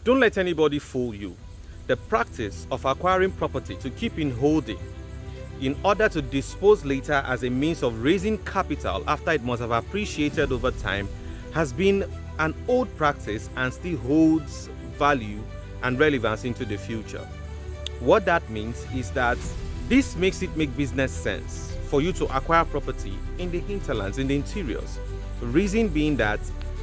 Don't let anybody fool you. The practice of acquiring property to keep in holding in order to dispose later as a means of raising capital after it must have appreciated over time has been an old practice and still holds value and relevance into the future. What that means is that this makes it make business sense for you to acquire property in the hinterlands, in the interiors. The reason being that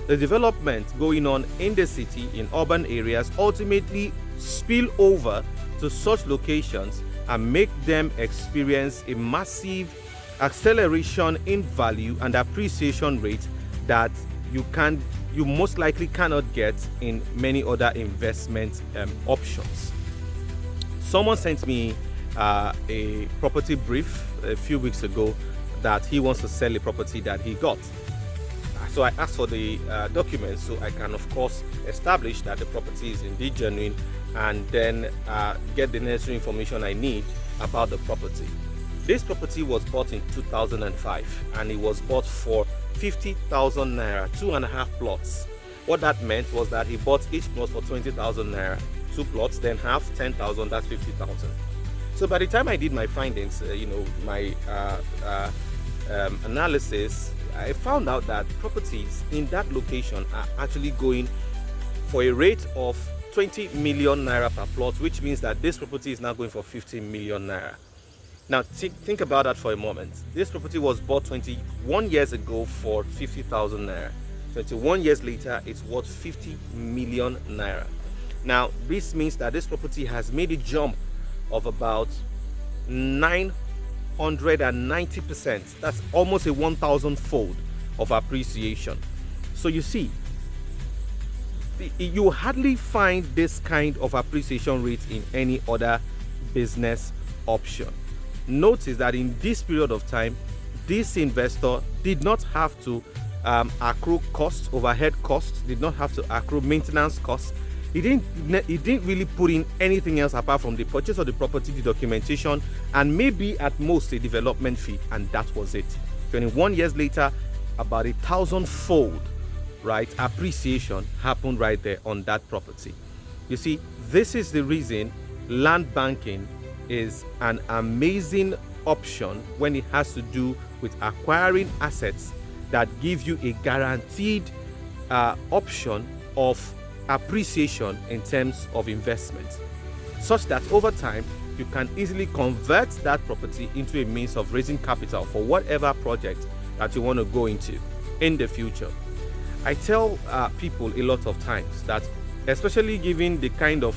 the development going on in the city, in urban areas, ultimately spill over to such locations and make them experience a massive acceleration in value and appreciation rate that you most likely cannot get in many other investment options. Someone sent me a property brief a few weeks ago that he wants to sell a property that he got. So I asked for the documents so I can, of course, establish that the property is indeed genuine and then get the necessary information I need about the property. This property was bought in 2005 and it was bought for 50,000 naira, 2.5 plots. What that meant was that he bought each plot for 20,000 naira, 2 plots, then half 10,000, that's 50,000. So by the time I did my findings, my analysis, I found out that properties in that location are actually going for a rate of 20 million naira per plot, which means that this property is now going for 50 million naira. Now think about that for a moment. This property was bought 21 years ago for 50,000 naira. 21 years later, it's worth 50 million naira. Now this means that this property has made a jump of about 990%. That's almost a 1,000-fold of appreciation. So you see, you hardly find this kind of appreciation rate in any other business option. Notice that in this period of time, this investor did not have to accrue costs, overhead costs, did not have to accrue maintenance costs. He didn't really put in anything else apart from the purchase of the property, the documentation, and maybe at most a development fee, and that was it. 21 years later, about 1,000-fold, right, appreciation happened right there on that property. You see, this is the reason land banking is an amazing option when it has to do with acquiring assets that give you a guaranteed option of appreciation in terms of investment, such that over time you can easily convert that property into a means of raising capital for whatever project that you want to go into in the future. I tell people a lot of times that, especially given the kind of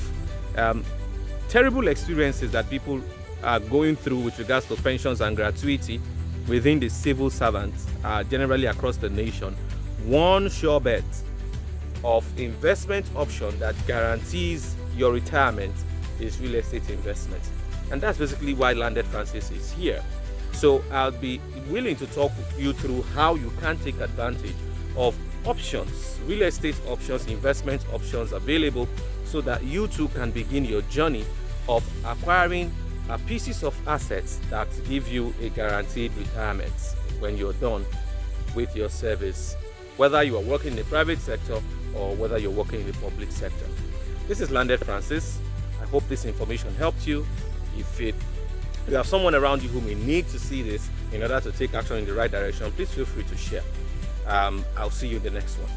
terrible experiences that people are going through with regards to pensions and gratuity within the civil servants generally across the nation, one sure bet of investment option that guarantees your retirement is real estate investment. And that's basically why Landed Francis is here. So I'll be willing to talk you through how you can take advantage of options, real estate options, investment options available, so that you too can begin your journey of acquiring pieces of assets that give you a guaranteed retirement when you're done with your service, whether you are working in the private sector or whether you're working in the public sector. This is Landed Francis. I hope this information helped you. If you have someone around you who may need to see this in order to take action in the right direction, please feel free to share. I'll see you in the next one.